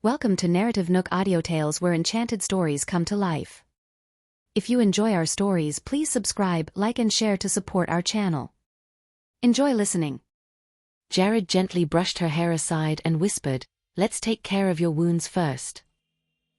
Welcome to NarrativeNook audio tales where enchanted stories come to life. If you enjoy our stories, please subscribe, like and share to support our channel. Enjoy listening. Jared gently brushed her hair aside and whispered, "Let's take care of your wounds first."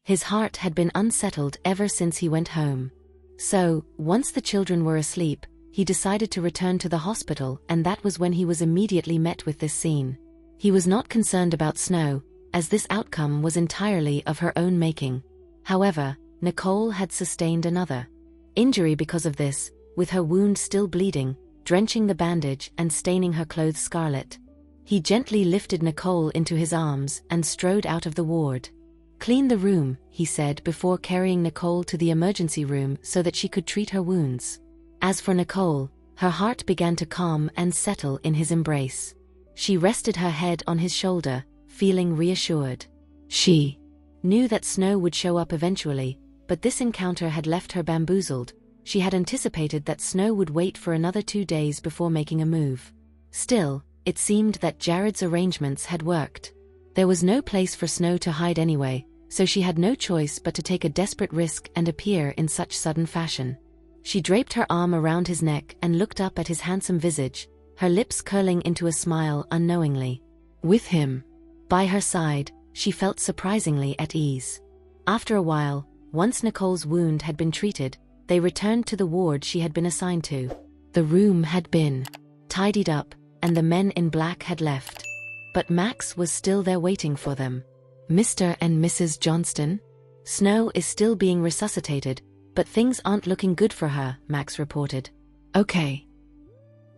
His heart had been unsettled ever since he went home. So, once the children were asleep, he decided to return to the hospital, and that was when he was immediately met with this scene. He was not concerned about Snow, as this outcome was entirely of her own making. However, Nicole had sustained another injury because of this, with her wound still bleeding, drenching the bandage and staining her clothes scarlet. He gently lifted Nicole into his arms and strode out of the ward. "Clean the room," he said before carrying Nicole to the emergency room so that she could treat her wounds. As for Nicole, her heart began to calm and settle in his embrace. She rested her head on his shoulder, feeling reassured. She knew that Snow would show up eventually, but this encounter had left her bamboozled. She had anticipated that Snow would wait for another 2 days before making a move. Still, it seemed that Jared's arrangements had worked. There was no place for Snow to hide anyway, so she had no choice but to take a desperate risk and appear in such sudden fashion. She draped her arm around his neck and looked up at his handsome visage, her lips curling into a smile unknowingly. With him by her side, she felt surprisingly at ease. After a while, once Nicole's wound had been treated, they returned to the ward she had been assigned to. The room had been tidied up, and the men in black had left. But Max was still there waiting for them. "Mr. and Mrs. Johnston? Snow is still being resuscitated, but things aren't looking good for her," Max reported. "Okay,"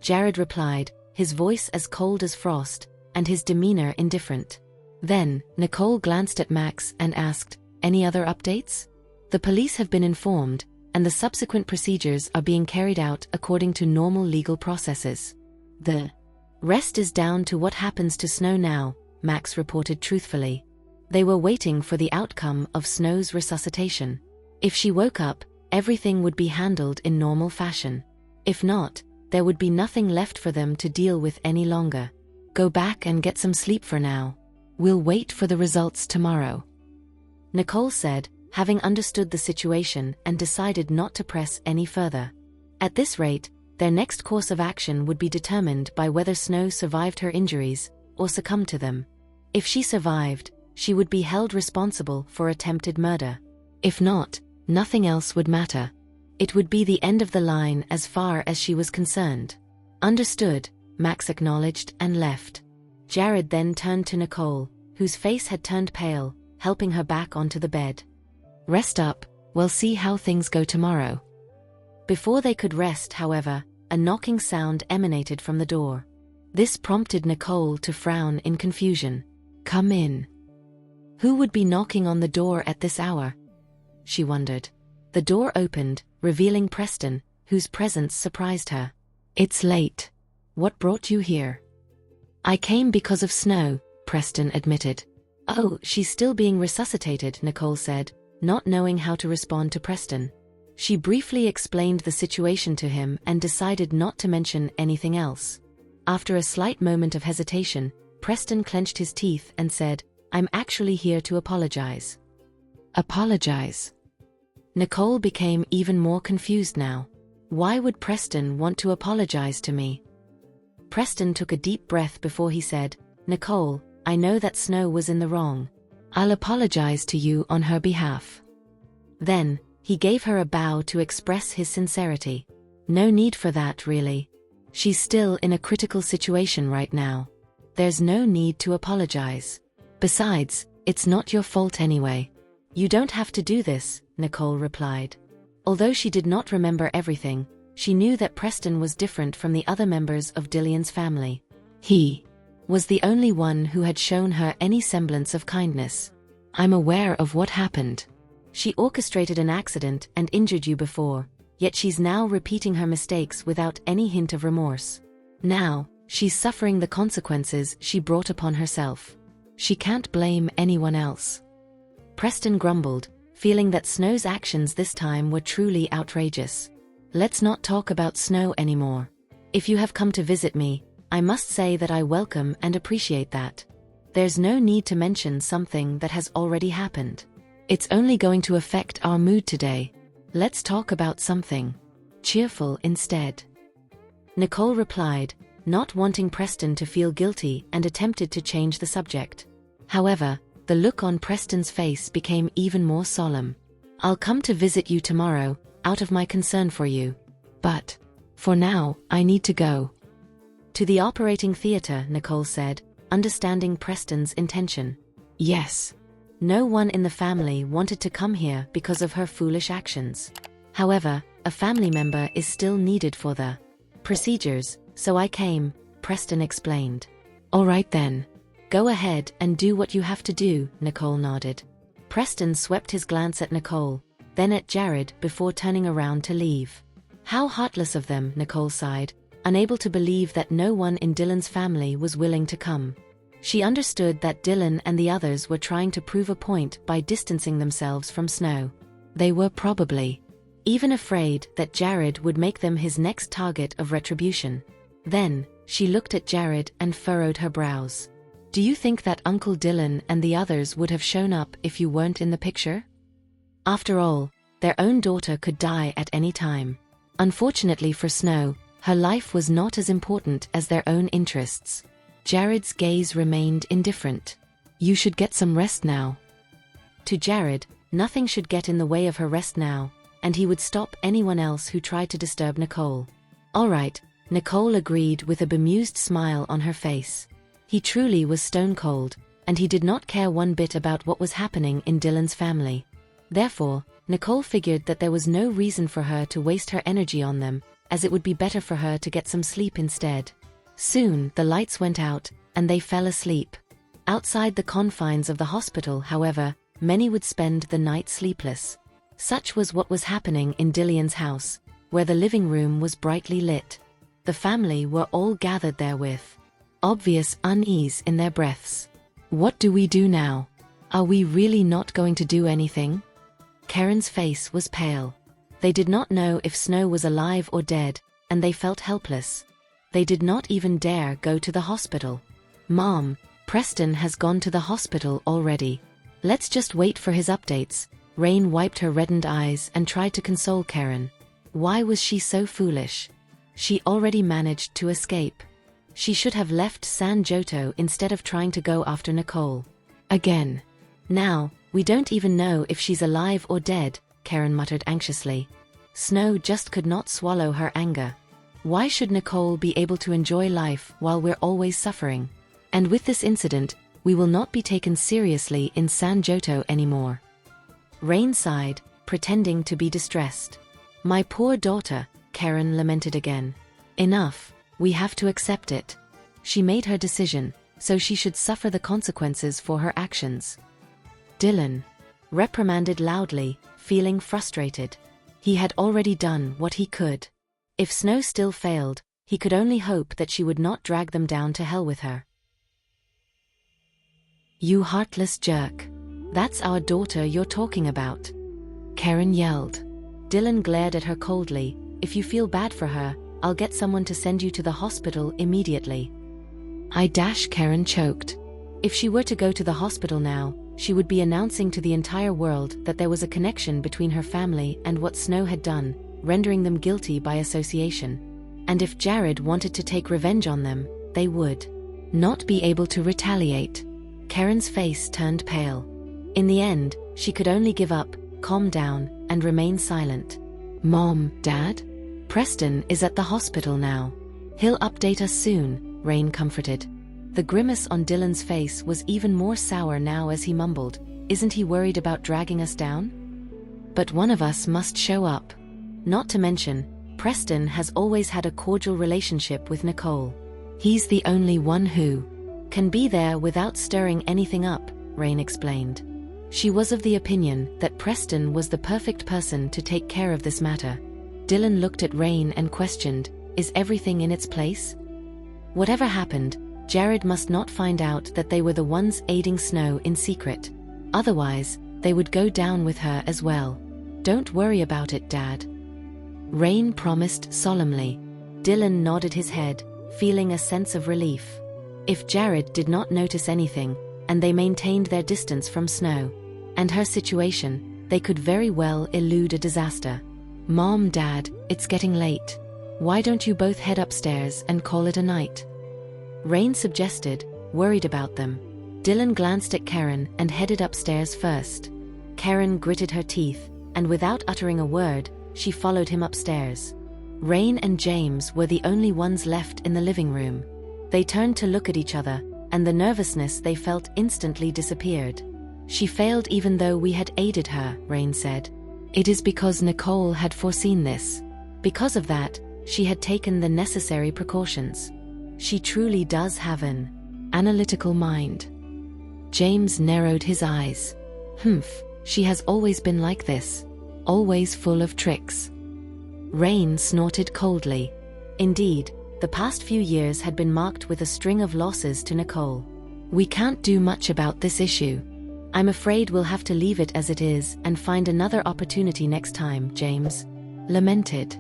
Jared replied, his voice as cold as frost, and his demeanor indifferent. Then, Nicole glanced at Max and asked, "Any other updates?" "The police have been informed, and the subsequent procedures are being carried out according to normal legal processes. The rest is down to what happens to Snow now," Max reported truthfully. They were waiting for the outcome of Snow's resuscitation. If she woke up, everything would be handled in normal fashion. If not, there would be nothing left for them to deal with any longer. "Go back and get some sleep for now. We'll wait for the results tomorrow," Nicole said, having understood the situation and decided not to press any further. At this rate, their next course of action would be determined by whether Snow survived her injuries or succumbed to them. If she survived, she would be held responsible for attempted murder. If not, nothing else would matter. It would be the end of the line as far as she was concerned. "Understood," Max acknowledged and left. Jared then turned to Nicole, whose face had turned pale, helping her back onto the bed. "Rest up, we'll see how things go tomorrow." Before they could rest, however, a knocking sound emanated from the door. This prompted Nicole to frown in confusion. "Come in." Who would be knocking on the door at this hour? She wondered. The door opened, revealing Preston, whose presence surprised her. "It's late. What brought you here?" "I came because of Snow," Preston admitted. "Oh, she's still being resuscitated," Nicole said, not knowing how to respond to Preston. She briefly explained the situation to him and decided not to mention anything else. After a slight moment of hesitation, Preston clenched his teeth and said, "I'm actually here to apologize." "Apologize?" Nicole became even more confused now. Why would Preston want to apologize to me? Preston took a deep breath before he said, "Nicole, I know that Snow was in the wrong. I'll apologize to you on her behalf." Then, he gave her a bow to express his sincerity. "No need for that, really. She's still in a critical situation right now. There's no need to apologize. Besides, it's not your fault anyway." "You don't have to do this," Nicole replied. Although she did not remember everything, she knew that Preston was different from the other members of Dillion's family. He was the only one who had shown her any semblance of kindness. "I'm aware of what happened. She orchestrated an accident and injured you before, yet she's now repeating her mistakes without any hint of remorse. Now, she's suffering the consequences she brought upon herself. She can't blame anyone else." Preston grumbled, feeling that Snow's actions this time were truly outrageous. "Let's not talk about Snow anymore. If you have come to visit me, I must say that I welcome and appreciate that. There's no need to mention something that has already happened. It's only going to affect our mood today. Let's talk about something cheerful instead. Nicole replied, not wanting Preston to feel guilty, and attempted to change the subject. However, the look on Preston's face became even more solemn. I'll come to visit you tomorrow, out of my concern for you. But for now, I need to go. To the operating theater, Nicole said, understanding Preston's intention. Yes. No one in the family wanted to come here because of her foolish actions. However, a family member is still needed for the procedures, so I came, Preston explained. All right then. Go ahead and do what you have to do, Nicole nodded. Preston swept his glance at Nicole, then at Jared before turning around to leave. How heartless of them, Nicole sighed, unable to believe that no one in Dylan's family was willing to come. She understood that Dylan and the others were trying to prove a point by distancing themselves from Snow. They were probably even afraid that Jared would make them his next target of retribution. Then, she looked at Jared and furrowed her brows. Do you think that Uncle Dylan and the others would have shown up if you weren't in the picture? After all, their own daughter could die at any time. Unfortunately for Snow, her life was not as important as their own interests. Jared's gaze remained indifferent. You should get some rest now. To Jared, nothing should get in the way of her rest now, and he would stop anyone else who tried to disturb Nicole. All right, Nicole agreed with a bemused smile on her face. He truly was stone cold, and he did not care one bit about what was happening in Dylan's family. Therefore, Nicole figured that there was no reason for her to waste her energy on them, as it would be better for her to get some sleep instead. Soon, the lights went out, and they fell asleep. Outside the confines of the hospital, however, many would spend the night sleepless. Such was what was happening in Dylan's house, where the living room was brightly lit. The family were all gathered there with obvious unease in their breaths. What do we do now? Are we really not going to do anything? Karen's face was pale. They did not know if Snow was alive or dead, and they felt helpless. They did not even dare go to the hospital. Mom, Preston has gone to the hospital already. Let's just wait for his updates. Rain wiped her reddened eyes and tried to console Karen. Why was she so foolish? She already managed to escape. She should have left San Joto instead of trying to go after Nicole. Again. Now, we don't even know if she's alive or dead, Karen muttered anxiously. Snow just could not swallow her anger. Why should Nicole be able to enjoy life while we're always suffering? And with this incident, we will not be taken seriously in San Joto anymore. Rain sighed, pretending to be distressed. My poor daughter, Karen lamented again. Enough, we have to accept it. She made her decision, so she should suffer the consequences for her actions. Dylan reprimanded loudly, feeling frustrated. He had already done what he could. If Snow still failed, he could only hope that she would not drag them down to hell with her. You heartless jerk. That's our daughter you're talking about. Karen yelled. Dylan glared at her coldly. If you feel bad for her, I'll get someone to send you to the hospital immediately. Karen choked. If she were to go to the hospital now, she would be announcing to the entire world that there was a connection between her family and what Snow had done, rendering them guilty by association. And if Jared wanted to take revenge on them, they would not be able to retaliate. Karen's face turned pale. In the end, she could only give up, calm down, and remain silent. Mom, Dad? Preston is at the hospital now. He'll update us soon, Rain comforted. The grimace on Dylan's face was even more sour now as he mumbled, isn't he worried about dragging us down? But one of us must show up. Not to mention, Preston has always had a cordial relationship with Nicole. He's the only one who can be there without stirring anything up, Rain explained. She was of the opinion that Preston was the perfect person to take care of this matter. Dylan looked at Rain and questioned, is everything in its place? Whatever happened, Jared must not find out that they were the ones aiding Snow in secret. Otherwise, they would go down with her as well. Don't worry about it, Dad. Rain promised solemnly. Dylan nodded his head, feeling a sense of relief. If Jared did not notice anything, and they maintained their distance from Snow. And her situation, they could very well elude a disaster. "Mom, Dad, it's getting late. Why don't you both head upstairs and call it a night?" Rain suggested, worried about them. Dylan glanced at Karen and headed upstairs first. Karen gritted her teeth, and without uttering a word, she followed him upstairs. Rain and James were the only ones left in the living room. They turned to look at each other, and the nervousness they felt instantly disappeared. "She failed even though we had aided her," Rain said. "It is because Nicole had foreseen this. Because of that, she had taken the necessary precautions. She truly does have an analytical mind." James narrowed his eyes. She has always been like this. Always full of tricks." Rain snorted coldly. Indeed, the past few years had been marked with a string of losses to Nicole. "We can't do much about this issue. I'm afraid we'll have to leave it as it is and find another opportunity next time," James lamented.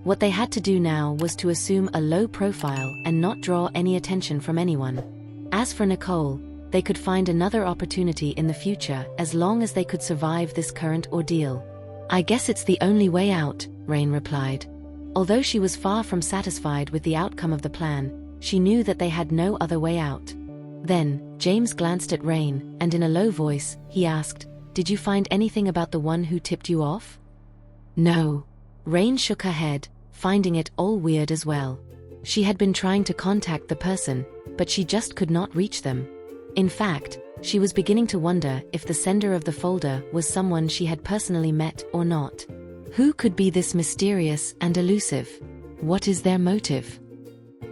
What they had to do now was to assume a low profile and not draw any attention from anyone. As for Nicole, they could find another opportunity in the future as long as they could survive this current ordeal. "I guess it's the only way out," Rain replied. Although she was far from satisfied with the outcome of the plan, she knew that they had no other way out. Then, James glanced at Rain, and in a low voice, he asked, "Did you find anything about the one who tipped you off?" "No." Rain shook her head, finding it all weird as well. She had been trying to contact the person, but she just could not reach them. In fact, she was beginning to wonder if the sender of the folder was someone she had personally met or not. Who could be this mysterious and elusive? What is their motive?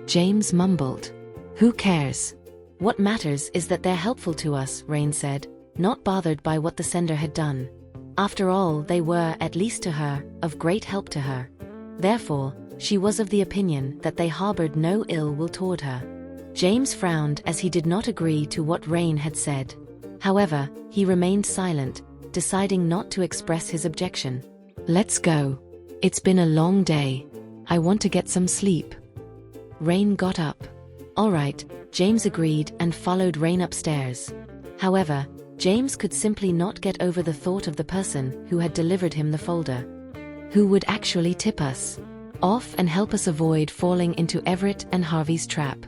James mumbled. "Who cares? What matters is that they're helpful to us," Rain said, not bothered by what the sender had done. After all, they were, at least to her, of great help to her. Therefore, she was of the opinion that they harbored no ill will toward her. James frowned as he did not agree to what Rain had said. However, he remained silent, deciding not to express his objection. "Let's go. It's been a long day. I want to get some sleep." Rain got up. "All right," James agreed and followed Rain upstairs. However, James could simply not get over the thought of the person who had delivered him the folder. Who would actually tip us off and help us avoid falling into Everett and Harvey's trap?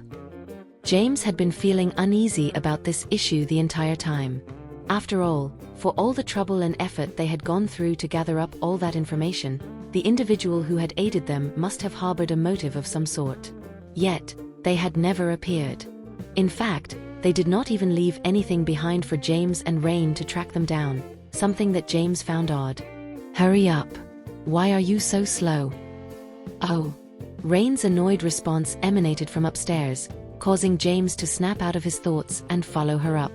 James had been feeling uneasy about this issue the entire time. After all, for all the trouble and effort they had gone through to gather up all that information, the individual who had aided them must have harbored a motive of some sort. Yet, they had never appeared. In fact, they did not even leave anything behind for James and Rain to track them down, something that James found odd. "Hurry up. Why are you so slow?" "Oh." Rain's annoyed response emanated from upstairs, causing James to snap out of his thoughts and follow her up.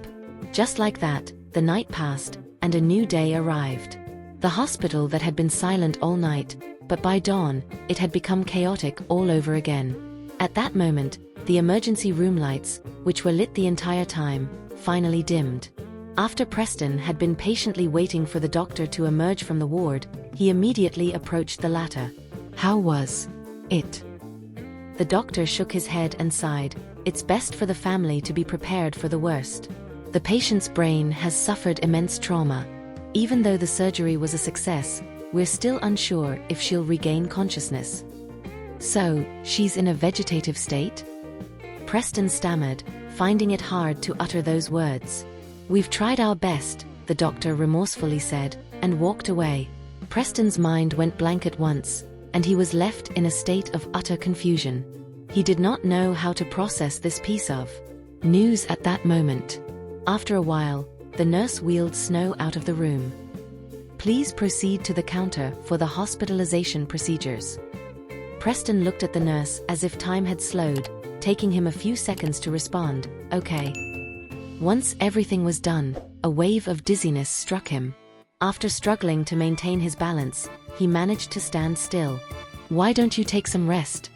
Just like that, the night passed, and a new day arrived. The hospital that had been silent all night, but by dawn, it had become chaotic all over again. At that moment, the emergency room lights, which were lit the entire time, finally dimmed. After Preston had been patiently waiting for the doctor to emerge from the ward, he immediately approached the latter. "How was it?" The doctor shook his head and sighed. "It's best for the family to be prepared for the worst. The patient's brain has suffered immense trauma. Even though the surgery was a success, we're still unsure if she'll regain consciousness." "So, she's in a vegetative state?" Preston stammered, finding it hard to utter those words. "We've tried our best," the doctor remorsefully said, and walked away. Preston's mind went blank at once, and he was left in a state of utter confusion. He did not know how to process this piece of news at that moment. After a while, the nurse wheeled Snow out of the room. "Please proceed to the counter for the hospitalization procedures." Preston looked at the nurse as if time had slowed, taking him a few seconds to respond, "Okay." Once everything was done, a wave of dizziness struck him. After struggling to maintain his balance, he managed to stand still. "Why don't you take some rest?"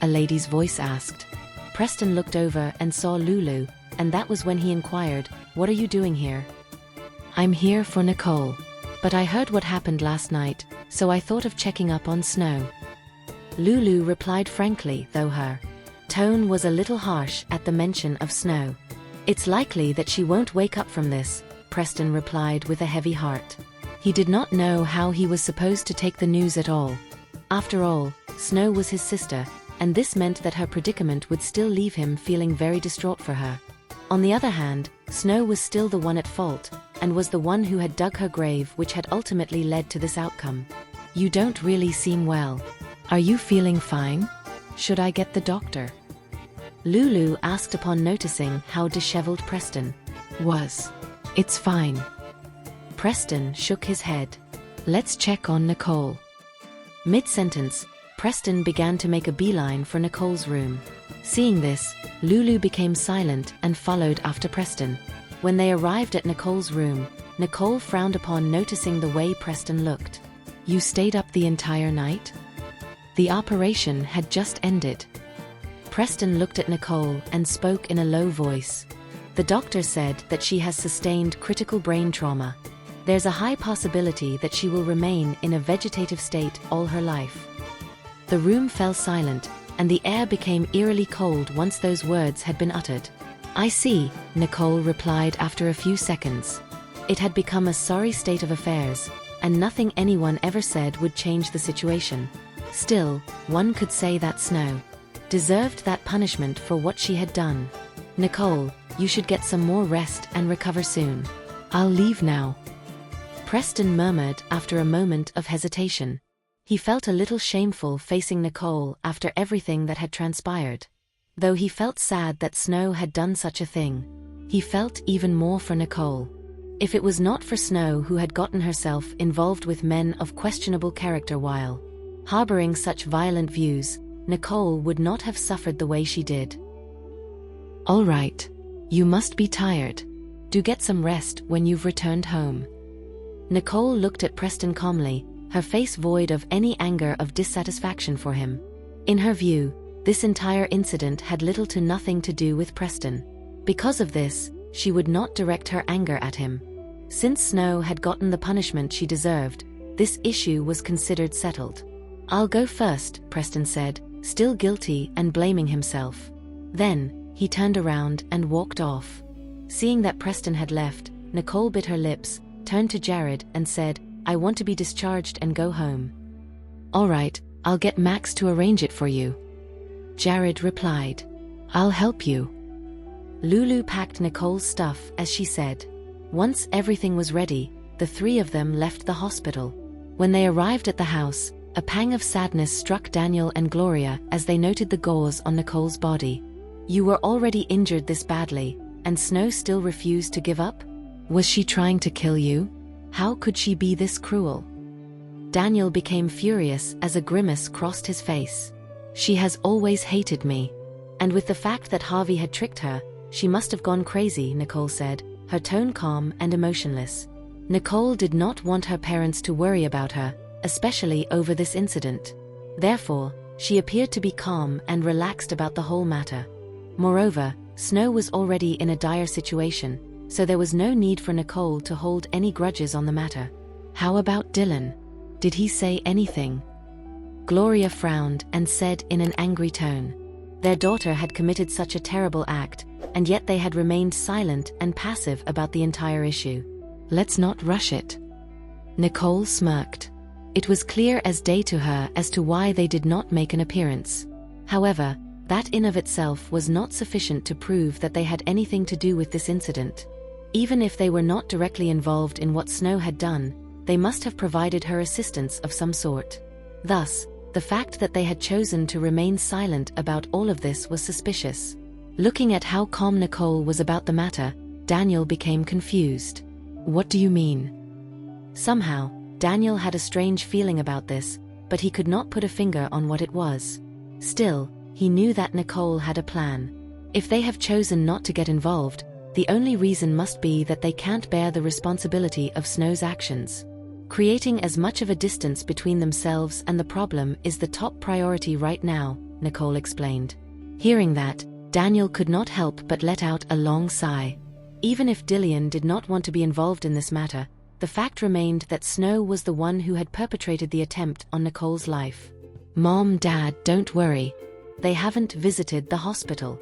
a lady's voice asked. Preston looked over and saw Lulu, and that was when he inquired, "What are you doing here?" "I'm here for Nicole. But I heard what happened last night, so I thought of checking up on Snow." Lulu replied frankly, though her tone was a little harsh at the mention of Snow. It's likely that she won't wake up from this, Preston replied with a heavy heart. He did not know how he was supposed to take the news at all. After all, Snow was his sister, and this meant that her predicament would still leave him feeling very distraught for her. On the other hand, Snow was still the one at fault, and was the one who had dug her grave, which had ultimately led to this outcome. You don't really seem well. Are you feeling fine? Should I get the doctor? Lulu asked upon noticing how disheveled Preston was. It's fine. Preston shook his head. Let's check on Nicole. Mid-sentence, Preston began to make a beeline for Nicole's room. Seeing this, Lulu became silent and followed after Preston. When they arrived at Nicole's room, Nicole frowned upon noticing the way Preston looked. You stayed up the entire night? The operation had just ended. Preston looked at Nicole and spoke in a low voice. The doctor said that she has sustained critical brain trauma. There's a high possibility that she will remain in a vegetative state all her life. The room fell silent, and the air became eerily cold once those words had been uttered. I see, Nicole replied after a few seconds. It had become a sorry state of affairs, and nothing anyone ever said would change the situation. Still, one could say that Snow deserved that punishment for what she had done. Nicole, you should get some more rest and recover soon. I'll leave now. Preston murmured after a moment of hesitation. He felt a little shameful facing Nicole after everything that had transpired. Though he felt sad that Snow had done such a thing, he felt even more for Nicole. If it was not for Snow, who had gotten herself involved with men of questionable character while harboring such violent views, Nicole would not have suffered the way she did. All right. You must be tired. Do get some rest when you've returned home. Nicole looked at Preston calmly, her face void of any anger or dissatisfaction for him. In her view, this entire incident had little to nothing to do with Preston. Because of this, she would not direct her anger at him. Since Snow had gotten the punishment she deserved, this issue was considered settled. I'll go first, Preston said, still guilty and blaming himself. Then, he turned around and walked off. Seeing that Preston had left, Nicole bit her lips, turned to Jared and said, I want to be discharged and go home. All right, I'll get Max to arrange it for you. Jared replied. I'll help you. Lulu packed Nicole's stuff as she said. Once everything was ready, the three of them left the hospital. When they arrived at the house, a pang of sadness struck Daniel and Gloria as they noted the gauze on Nicole's body. You were already injured this badly, and Snow still refused to give up? Was she trying to kill you? How could she be this cruel? Daniel became furious as a grimace crossed his face. She has always hated me. And with the fact that Harvey had tricked her, she must have gone crazy, Nicole said, her tone calm and emotionless. Nicole did not want her parents to worry about her, especially over this incident. Therefore, she appeared to be calm and relaxed about the whole matter. Moreover, Snow was already in a dire situation, so there was no need for Nicole to hold any grudges on the matter. How about Dylan? Did he say anything? Gloria frowned and said in an angry tone. Their daughter had committed such a terrible act, and yet they had remained silent and passive about the entire issue. Let's not rush it. Nicole smirked. It was clear as day to her as to why they did not make an appearance. However, that in of itself was not sufficient to prove that they had anything to do with this incident. Even if they were not directly involved in what Snow had done, they must have provided her assistance of some sort. Thus, the fact that they had chosen to remain silent about all of this was suspicious. Looking at how calm Nicole was about the matter, Daniel became confused. What do you mean? Somehow, Daniel had a strange feeling about this, but he could not put a finger on what it was. Still, he knew that Nicole had a plan. If they have chosen not to get involved, the only reason must be that they can't bear the responsibility of Snow's actions. Creating as much of a distance between themselves and the problem is the top priority right now, Nicole explained. Hearing that, Daniel could not help but let out a long sigh. Even if Dillian did not want to be involved in this matter, the fact remained that Snow was the one who had perpetrated the attempt on Nicole's life. Mom, Dad, don't worry. They haven't visited the hospital.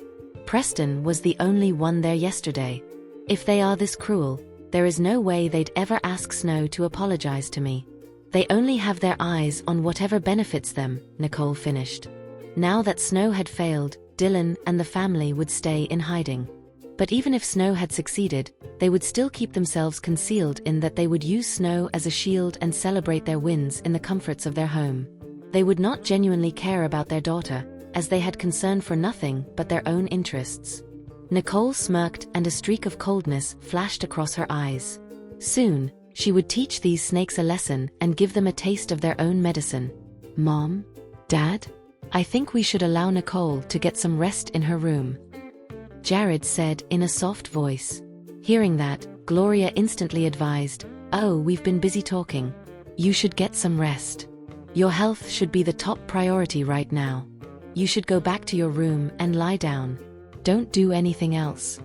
Preston was the only one there yesterday. If they are this cruel, there is no way they'd ever ask Snow to apologize to me. They only have their eyes on whatever benefits them, Nicole finished. Now that Snow had failed, Dylan and the family would stay in hiding. But even if Snow had succeeded, they would still keep themselves concealed in that they would use Snow as a shield and celebrate their wins in the comforts of their home. They would not genuinely care about their daughter, as they had concern for nothing but their own interests. Nicole smirked and a streak of coldness flashed across her eyes. Soon, she would teach these snakes a lesson and give them a taste of their own medicine. Mom? Dad? I think we should allow Nicole to get some rest in her room, Jared said in a soft voice. Hearing that, Gloria instantly advised, "Oh, we've been busy talking. You should get some rest. Your health should be the top priority right now. You should go back to your room and lie down. Don't do anything else."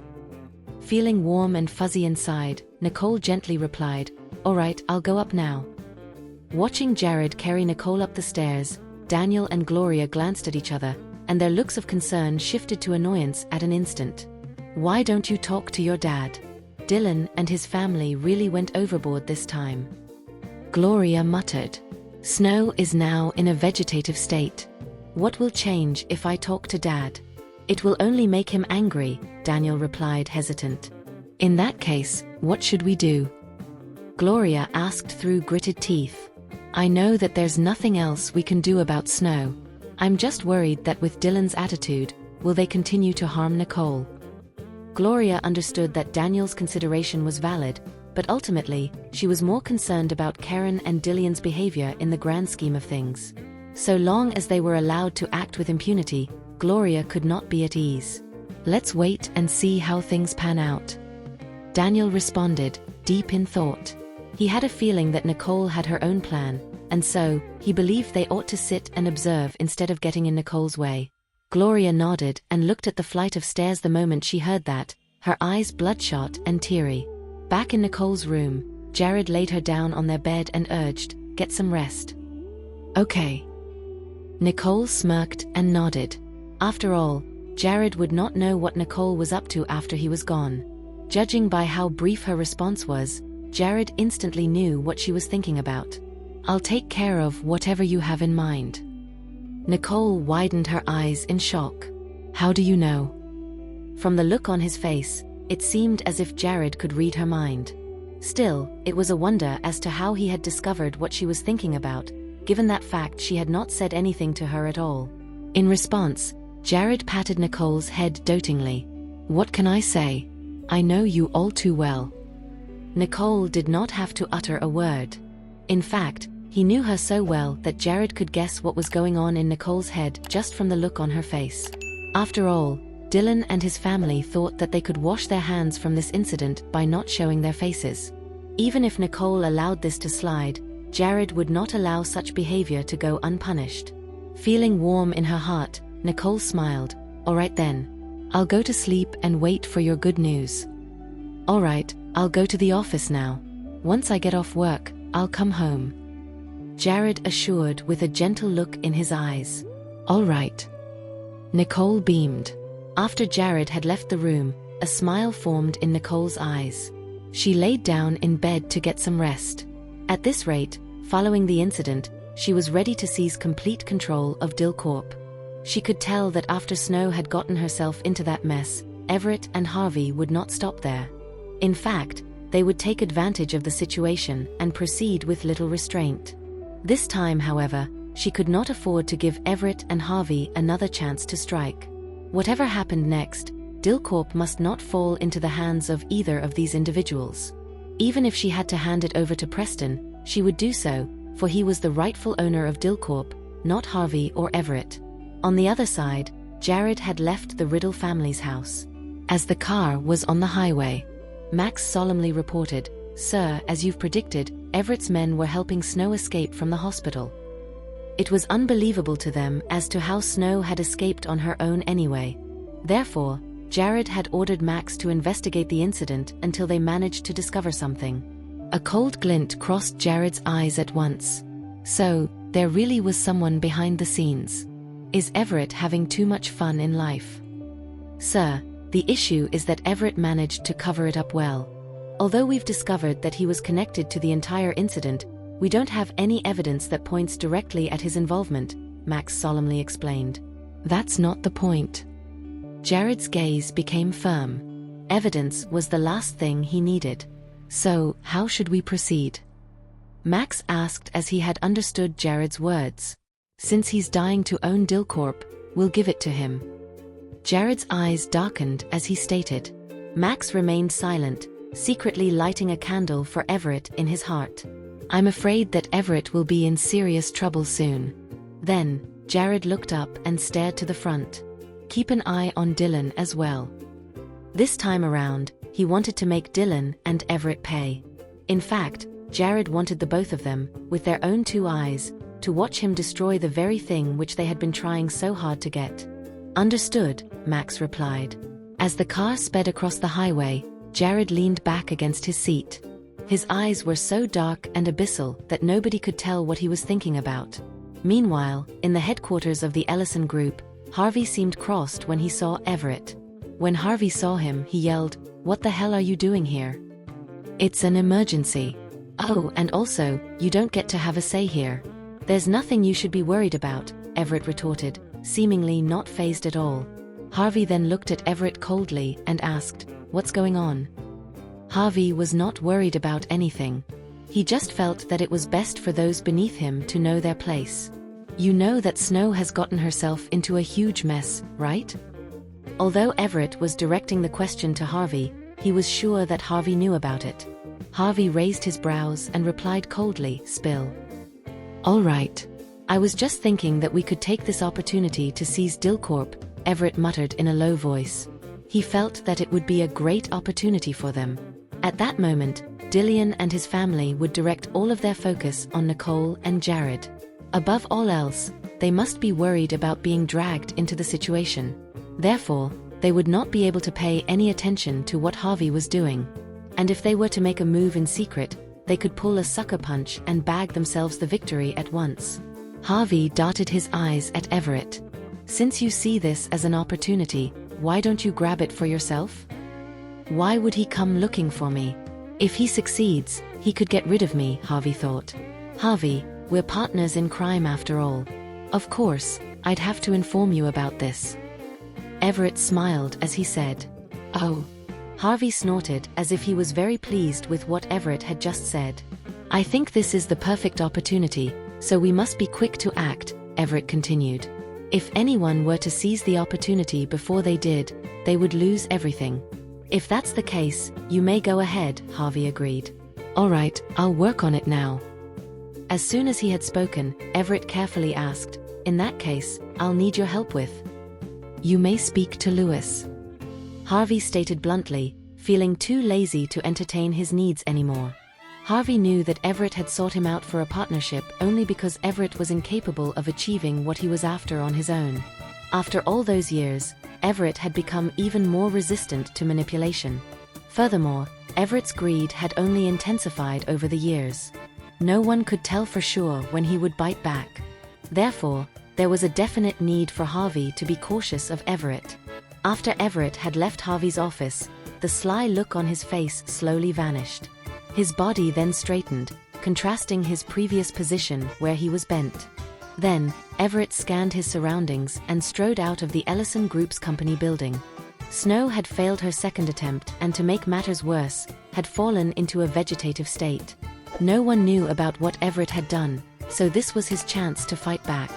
Feeling warm and fuzzy inside, Nicole gently replied, "All right, I'll go up now." Watching Jared carry Nicole up the stairs, Daniel and Gloria glanced at each other, and their looks of concern shifted to annoyance at an instant. "Why don't you talk to your dad? Dylan and his family really went overboard this time," Gloria muttered. "Snow is now in a vegetative state. What will change if I talk to Dad?" "It will only make him angry," Daniel replied, hesitant. "In that case, what should we do?" Gloria asked through gritted teeth. "I know that there's nothing else we can do about Snow. I'm just worried that with Dylan's attitude, will they continue to harm Nicole?" Gloria understood that Daniel's consideration was valid, but ultimately, she was more concerned about Karen and Dylan's behavior in the grand scheme of things. So long as they were allowed to act with impunity, Gloria could not be at ease. "Let's wait and see how things pan out," Daniel responded, deep in thought. He had a feeling that Nicole had her own plan, and so, he believed they ought to sit and observe instead of getting in Nicole's way. Gloria nodded and looked at the flight of stairs the moment she heard that, her eyes bloodshot and teary. Back in Nicole's room, Jared laid her down on their bed and urged, "Get some rest." "Okay." Nicole smirked and nodded. After all, Jared would not know what Nicole was up to after he was gone. Judging by how brief her response was, Jared instantly knew what she was thinking about. "I'll take care of whatever you have in mind." Nicole widened her eyes in shock. "How do you know?" From the look on his face, it seemed as if Jared could read her mind. Still, it was a wonder as to how he had discovered what she was thinking about, given that fact she had not said anything to her at all. In response, Jared patted Nicole's head dotingly. "What can I say? I know you all too well." Nicole did not have to utter a word. In fact, he knew her so well that Jared could guess what was going on in Nicole's head just from the look on her face. After all, Dylan and his family thought that they could wash their hands from this incident by not showing their faces. Even if Nicole allowed this to slide, Jared would not allow such behavior to go unpunished. Feeling warm in her heart, Nicole smiled. "All right then. I'll go to sleep and wait for your good news." "All right, I'll go to the office now. Once I get off work, I'll come home," Jared assured with a gentle look in his eyes. "All right." Nicole beamed. After Jared had left the room, a smile formed in Nicole's eyes. She laid down in bed to get some rest. At this rate, following the incident, she was ready to seize complete control of Dillcorp. She could tell that after Snow had gotten herself into that mess, Everett and Harvey would not stop there. In fact, they would take advantage of the situation and proceed with little restraint. This time, however, she could not afford to give Everett and Harvey another chance to strike. Whatever happened next, Dillcorp must not fall into the hands of either of these individuals. Even if she had to hand it over to Preston, she would do so, for he was the rightful owner of Dillcorp, not Harvey or Everett. On the other side, Jared had left the Riddle family's house. As the car was on the highway, Max solemnly reported, "Sir, as you've predicted, Everett's men were helping Snow escape from the hospital." It was unbelievable to them as to how Snow had escaped on her own anyway. Therefore, Jared had ordered Max to investigate the incident until they managed to discover something. A cold glint crossed Jared's eyes at once. So, there really was someone behind the scenes. Is Everett having too much fun in life? Sir, the issue is that Everett managed to cover it up well. Although we've discovered that he was connected to the entire incident, we don't have any evidence that points directly at his involvement, Max solemnly explained. That's not the point. Jared's gaze became firm. Evidence was the last thing he needed. So, how should we proceed? Max asked as he had understood Jared's words. Since he's dying to own Dillcorp, we'll give it to him. Jared's eyes darkened as he stated. Max remained silent, secretly lighting a candle for Everett in his heart. I'm afraid that Everett will be in serious trouble soon. Then, Jared looked up and stared to the front. Keep an eye on Dylan as well. This time around, he wanted to make Dylan and Everett pay. In fact, Jared wanted the both of them, with their own two eyes, to watch him destroy the very thing which they had been trying so hard to get. Understood, Max replied. As the car sped across the highway, Jared leaned back against his seat. His eyes were so dark and abyssal that nobody could tell what he was thinking about. Meanwhile, in the headquarters of the Ellison Group, Harvey seemed crossed when he saw Everett. When Harvey saw him, he yelled, "What the hell are you doing here?" "It's an emergency." "Oh, and also, you don't get to have a say here." "There's nothing you should be worried about," Everett retorted, seemingly not fazed at all. Harvey then looked at Everett coldly and asked, "What's going on?" Harvey was not worried about anything. He just felt that it was best for those beneath him to know their place. "You know that Snow has gotten herself into a huge mess, right?" Although Everett was directing the question to Harvey, he was sure that Harvey knew about it. Harvey raised his brows and replied coldly, "Spill." "All right. I was just thinking that we could take this opportunity to seize Dillcorp," Everett muttered in a low voice. He felt that it would be a great opportunity for them. At that moment, Dillian and his family would direct all of their focus on Nicole and Jared. Above all else, they must be worried about being dragged into the situation. Therefore, they would not be able to pay any attention to what Harvey was doing. And if they were to make a move in secret, they could pull a sucker punch and bag themselves the victory at once. Harvey darted his eyes at Everett. "Since you see this as an opportunity, why don't you grab it for yourself? Why would he come looking for me? If he succeeds, he could get rid of me," Harvey thought. "Harvey, we're partners in crime after all. Of course, I'd have to inform you about this." Everett smiled as he said, "Oh." Harvey snorted as if he was very pleased with what Everett had just said. "I think this is the perfect opportunity, so we must be quick to act," Everett continued. "If anyone were to seize the opportunity before they did, they would lose everything." "If that's the case, you may go ahead," Harvey agreed. "All right, I'll work on it now." As soon as he had spoken, Everett carefully asked, "In that case, I'll need your help with." "You may speak to Lewis," Harvey stated bluntly, feeling too lazy to entertain his needs anymore. Harvey knew that Everett had sought him out for a partnership only because Everett was incapable of achieving what he was after on his own. After all those years, Everett had become even more resistant to manipulation. Furthermore, Everett's greed had only intensified over the years. No one could tell for sure when he would bite back. Therefore, there was a definite need for Harvey to be cautious of Everett. After Everett had left Harvey's office, the sly look on his face slowly vanished. His body then straightened, contrasting his previous position where he was bent. Then, Everett scanned his surroundings and strode out of the Ellison Group's company building. Snow had failed her second attempt and, to make matters worse, had fallen into a vegetative state. No one knew about what Everett had done, so this was his chance to fight back.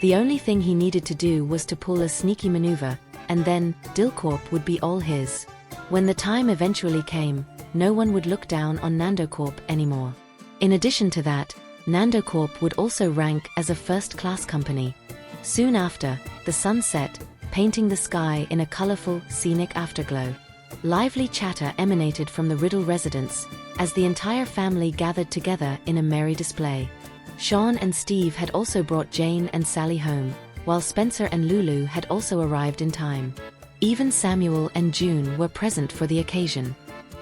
The only thing he needed to do was to pull a sneaky maneuver, and then Dillcorp would be all his. When the time eventually came, no one would look down on Nandocorp anymore. In addition to that, Nandocorp would also rank as a first-class company. Soon after, the sun set, painting the sky in a colorful, scenic afterglow. Lively chatter emanated from the Riddle residence, as the entire family gathered together in a merry display. Sean and Steve had also brought Jane and Sally home, while Spencer and Lulu had also arrived in time. Even Samuel and June were present for the occasion.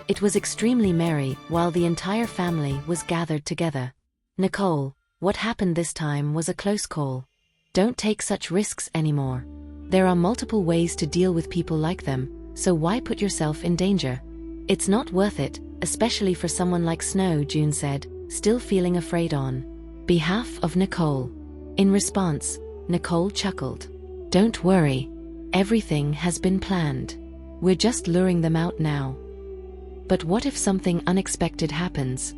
It was extremely merry while the entire family was gathered together. "Nicole, what happened this time was a close call. Don't take such risks anymore. There are multiple ways to deal with people like them, so why put yourself in danger? It's not worth it, especially for someone like Snow, June said, still feeling afraid on behalf of Nicole. In response, Nicole chuckled. Don't worry. Everything has been planned. We're just luring them out now. But what if something unexpected happens?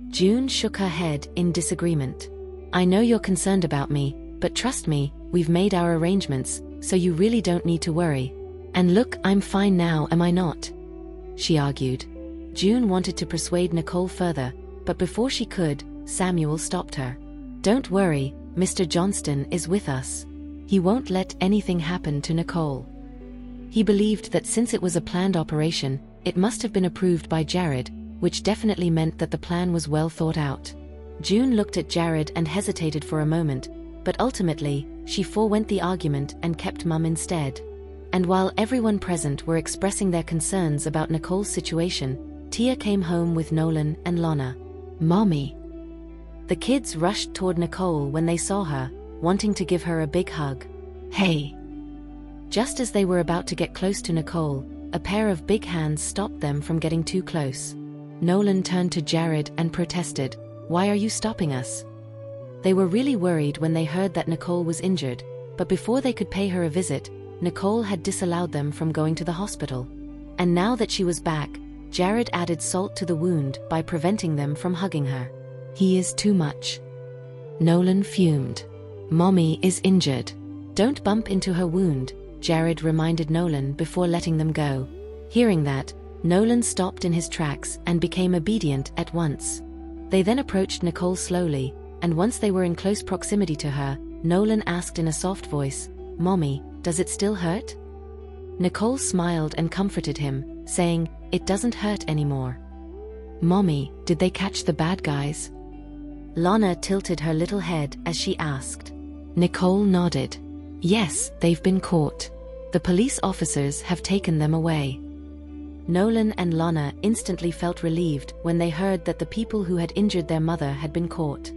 June shook her head in disagreement. I know you're concerned about me, but trust me, we've made our arrangements, so you really don't need to worry. And look, I'm fine now, am I not? She argued. June wanted to persuade Nicole further, but before she could, Samuel stopped her. Don't worry, Mr. Johnston is with us. He won't let anything happen to Nicole. He believed that since it was a planned operation, it must have been approved by Jared, which definitely meant that the plan was well thought out. June looked at Jared and hesitated for a moment, but ultimately, she forewent the argument and kept mum instead. And while everyone present were expressing their concerns about Nicole's situation, Tia came home with Nolan and Lana. Mommy. The kids rushed toward Nicole when they saw her, wanting to give her a big hug. Hey. Just as they were about to get close to Nicole, a pair of big hands stopped them from getting too close. Nolan turned to Jared and protested, Why are you stopping us? They were really worried when they heard that Nicole was injured, but before they could pay her a visit, Nicole had disallowed them from going to the hospital. And now that she was back, Jared added salt to the wound by preventing them from hugging her. He is too much. Nolan fumed. Mommy is injured. Don't bump into her wound, Jared reminded Nolan before letting them go. Hearing that, Nolan stopped in his tracks and became obedient at once. They then approached Nicole slowly, and once they were in close proximity to her, Nolan asked in a soft voice, Mommy, does it still hurt? Nicole smiled and comforted him, saying, It doesn't hurt anymore. Mommy, did they catch the bad guys? Lana tilted her little head as she asked. Nicole nodded. Yes, they've been caught. The police officers have taken them away. Nolan and Lana instantly felt relieved when they heard that the people who had injured their mother had been caught.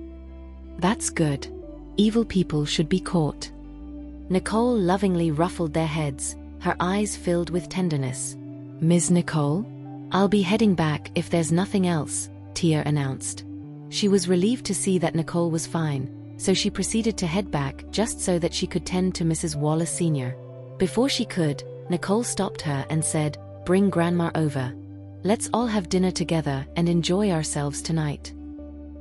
That's good. Evil people should be caught. Nicole lovingly ruffled their heads, her eyes filled with tenderness. Ms. Nicole? I'll be heading back if there's nothing else, Tia announced. She was relieved to see that Nicole was fine, so she proceeded to head back just so that she could tend to Mrs. Wallace Sr. Before she could, Nicole stopped her and said, Bring Grandma over. Let's all have dinner together and enjoy ourselves tonight.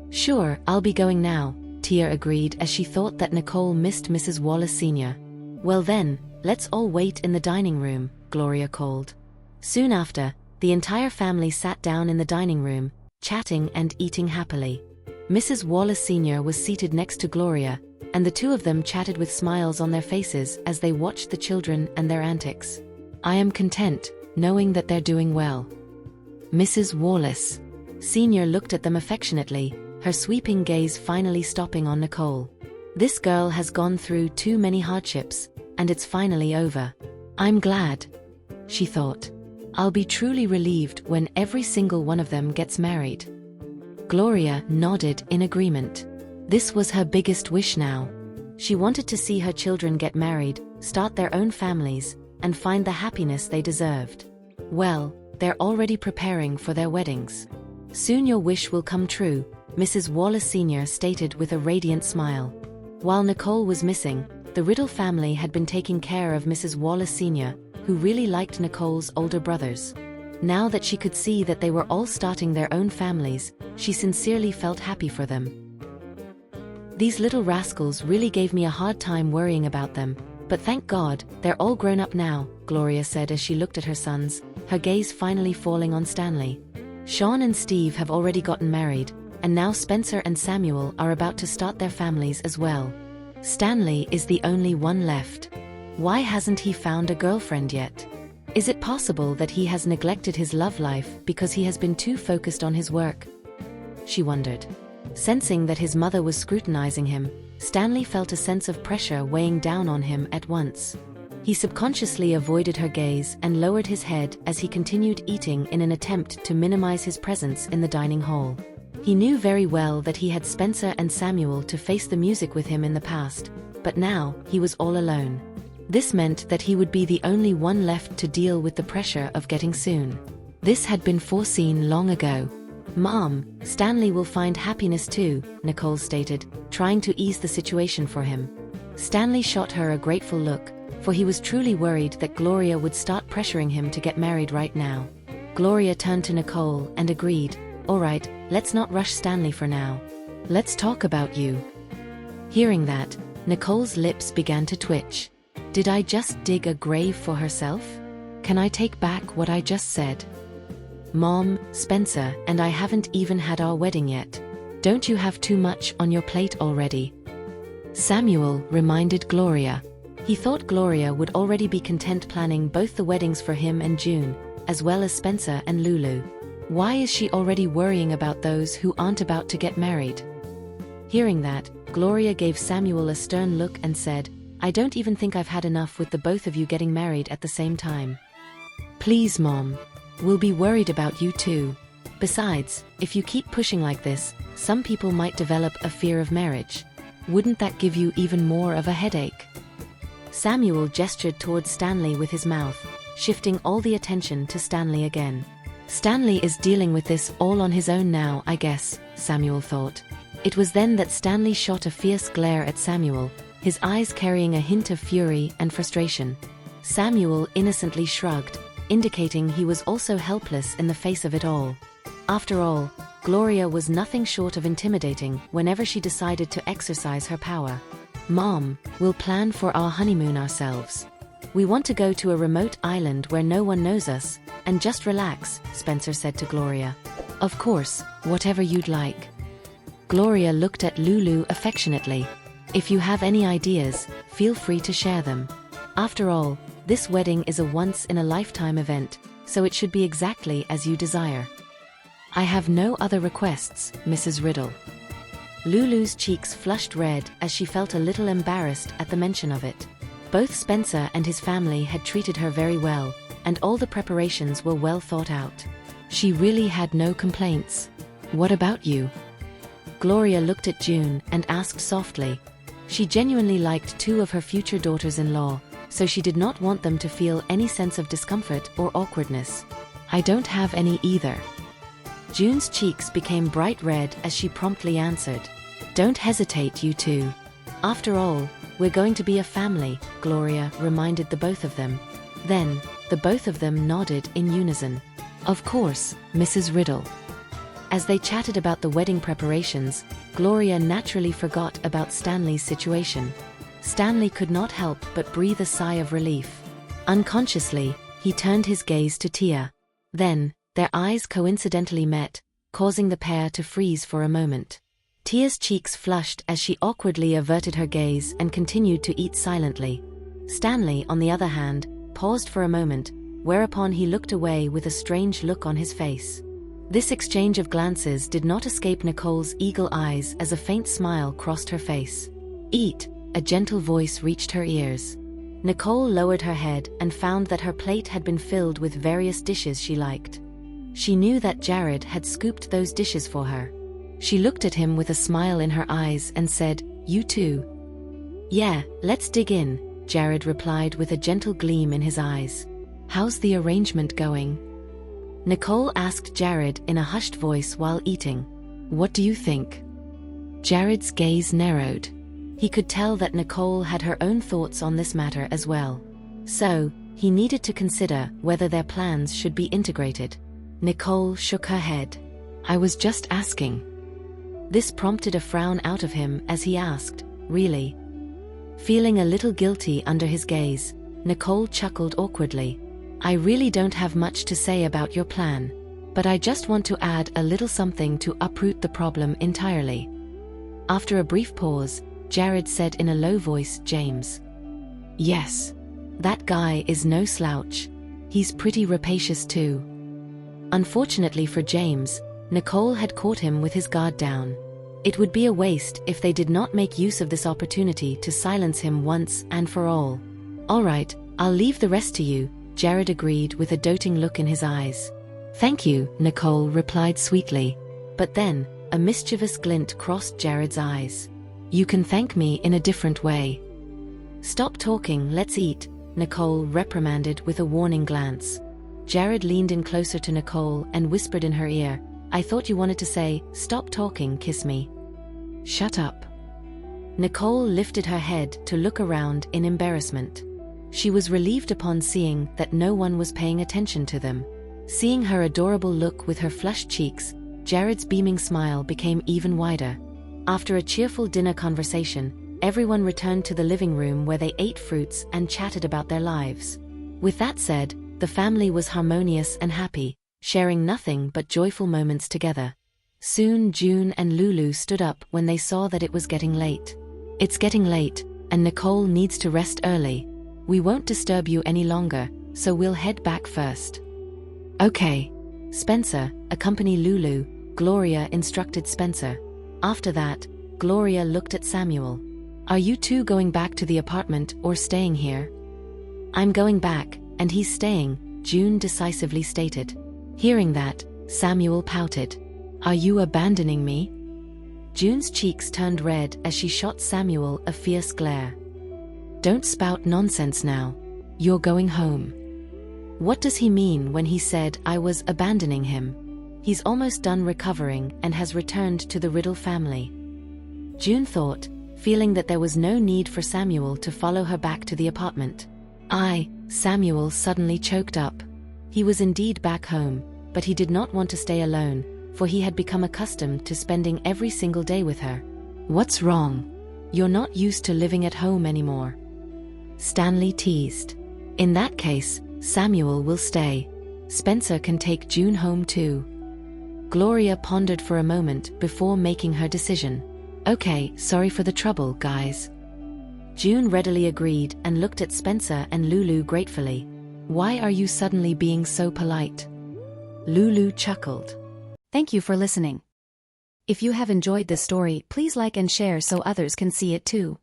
Sure, I'll be going now, Tia agreed as she thought that Nicole missed Mrs. Wallace Sr. Well then, let's all wait in the dining room, Gloria called. Soon after, the entire family sat down in the dining room, chatting and eating happily. Mrs. Wallace Sr. was seated next to Gloria, and the two of them chatted with smiles on their faces as they watched the children and their antics. I am content, knowing that they're doing well. Mrs. Wallace Sr. looked at them affectionately, her sweeping gaze finally stopping on Nicole. This girl has gone through too many hardships, and it's finally over. I'm glad, she thought. I'll be truly relieved when every single one of them gets married. Gloria nodded in agreement. This was her biggest wish now. She wanted to see her children get married, start their own families, and find the happiness they deserved. Well, they're already preparing for their weddings. Soon your wish will come true, Mrs. Wallace Sr. stated with a radiant smile. While Nicole was missing, the Riddle family had been taking care of Mrs. Wallace Sr., who really liked Nicole's older brothers. Now that she could see that they were all starting their own families, she sincerely felt happy for them. These little rascals really gave me a hard time worrying about them, but thank God, they're all grown up now, Gloria said as she looked at her sons, her gaze finally falling on Stanley. Sean and Steve have already gotten married, and now Spencer and Samuel are about to start their families as well. Stanley is the only one left. Why hasn't he found a girlfriend yet? Is it possible that he has neglected his love life because he has been too focused on his work? She wondered. Sensing that his mother was scrutinizing him, Stanley felt a sense of pressure weighing down on him at once. He subconsciously avoided her gaze and lowered his head as he continued eating in an attempt to minimize his presence in the dining hall. He knew very well that he had Spencer and Samuel to face the music with him in the past, but now he was all alone. This meant that he would be the only one left to deal with the pressure of getting soon. This had been foreseen long ago. "Mom, Stanley will find happiness too," Nicole stated, trying to ease the situation for him. Stanley shot her a grateful look, for he was truly worried that Gloria would start pressuring him to get married right now. Gloria turned to Nicole and agreed, "All right, let's not rush Stanley for now. Let's talk about you." Hearing that, Nicole's lips began to twitch. Did I just dig a grave for herself? Can I take back what I just said? "Mom, Spencer and I haven't even had our wedding yet. Don't you have too much on your plate already?" Samuel reminded Gloria. He thought Gloria would already be content planning both the weddings for him and June, as well as Spencer and Lulu. Why is she already worrying about those who aren't about to get married? Hearing that, Gloria gave Samuel a stern look and said, "I don't even think I've had enough with the both of you getting married at the same time. Please, Mom. We'll be worried about you too. Besides, if you keep pushing like this, some people might develop a fear of marriage. Wouldn't that give you even more of a headache?" Samuel gestured towards Stanley with his mouth, shifting all the attention to Stanley again. Stanley is dealing with this all on his own now, I guess, Samuel thought. It was then that Stanley shot a fierce glare at Samuel, his eyes carrying a hint of fury and frustration. Samuel innocently shrugged, indicating he was also helpless in the face of it all. After all, Gloria was nothing short of intimidating whenever she decided to exercise her power. "Mom, we'll plan for our honeymoon ourselves. We want to go to a remote island where no one knows us, and just relax," Spencer said to Gloria. "Of course, whatever you'd like." Gloria looked at Lulu affectionately. "If you have any ideas, feel free to share them. After all, this wedding is a once-in-a-lifetime event, so it should be exactly as you desire." "I have no other requests, Mrs. Riddle." Lulu's cheeks flushed red as she felt a little embarrassed at the mention of it. Both Spencer and his family had treated her very well, and all the preparations were well thought out. She really had no complaints. "What about you?" Gloria looked at June and asked softly. She genuinely liked two of her future daughters-in-law, so she did not want them to feel any sense of discomfort or awkwardness. "I don't have any either." June's cheeks became bright red as she promptly answered. "Don't hesitate, you two. After all, we're going to be a family," Gloria reminded the both of them. Then, the both of them nodded in unison. "Of course, Mrs. Riddle." As they chatted about the wedding preparations, Gloria naturally forgot about Stanley's situation. Stanley could not help but breathe a sigh of relief. Unconsciously, he turned his gaze to Tia. Then, their eyes coincidentally met, causing the pair to freeze for a moment. Tia's cheeks flushed as she awkwardly averted her gaze and continued to eat silently. Stanley, on the other hand, paused for a moment, whereupon he looked away with a strange look on his face. This exchange of glances did not escape Nicole's eagle eyes as a faint smile crossed her face. "Eat," a gentle voice reached her ears. Nicole lowered her head and found that her plate had been filled with various dishes she liked. She knew that Jared had scooped those dishes for her. She looked at him with a smile in her eyes and said, "You too?" "Yeah, let's dig in," Jared replied with a gentle gleam in his eyes. "How's the arrangement going?" Nicole asked Jared in a hushed voice while eating. "What do you think?" Jared's gaze narrowed. He could tell that Nicole had her own thoughts on this matter as well. So, he needed to consider whether their plans should be integrated. Nicole shook her head. "I was just asking." This prompted a frown out of him as he asked, "Really?" Feeling a little guilty under his gaze, Nicole chuckled awkwardly. "I really don't have much to say about your plan, but I just want to add a little something to uproot the problem entirely." After a brief pause, Jared said in a low voice, "James." "Yes. That guy is no slouch. He's pretty rapacious too." Unfortunately for James, Nicole had caught him with his guard down. It would be a waste if they did not make use of this opportunity to silence him once and for all. "All right, I'll leave the rest to you," Jared agreed with a doting look in his eyes. "Thank you," Nicole replied sweetly. But then, a mischievous glint crossed Jared's eyes. "You can thank me in a different way." Stop talking, let's eat, Nicole reprimanded with a warning glance. Jared leaned in closer to Nicole and whispered in her ear, I thought you wanted to say, stop talking, kiss me. Shut up. Nicole lifted her head to look around in embarrassment. She was relieved upon seeing that no one was paying attention to them. Seeing her adorable look with her flushed cheeks, Jared's beaming smile became even wider. After a cheerful dinner conversation, everyone returned to the living room where they ate fruits and chatted about their lives. With that said, the family was harmonious and happy, sharing nothing but joyful moments together. Soon June and Lulu stood up when they saw that it was getting late. It's getting late, and Nicole needs to rest early. We won't disturb you any longer, so we'll head back first. Okay. Spencer, accompany Lulu, Gloria instructed Spencer. After that, Gloria looked at Samuel. Are you two going back to the apartment or staying here? I'm going back, and he's staying, June decisively stated. Hearing that, Samuel pouted. Are you abandoning me? June's cheeks turned red as she shot Samuel a fierce glare. Don't spout nonsense now. You're going home. What does he mean when he said I was abandoning him? He's almost done recovering and has returned to the Riddle family. June thought, feeling that there was no need for Samuel to follow her back to the apartment. Samuel suddenly choked up. He was indeed back home, but he did not want to stay alone, for he had become accustomed to spending every single day with her. What's wrong? You're not used to living at home anymore. Stanley teased. In that case, Samuel will stay. Spencer can take June home too. Gloria pondered for a moment before making her decision. Okay, sorry for the trouble, guys. June readily agreed and looked at Spencer and Lulu gratefully. Why are you suddenly being so polite? Lulu chuckled. Thank you for listening. If you have enjoyed this story, please like and share so others can see it too.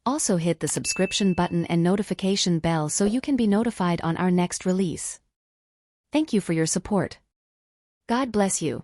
Also hit the subscription button and notification bell so you can be notified on our next release. Thank you for your support. God bless you.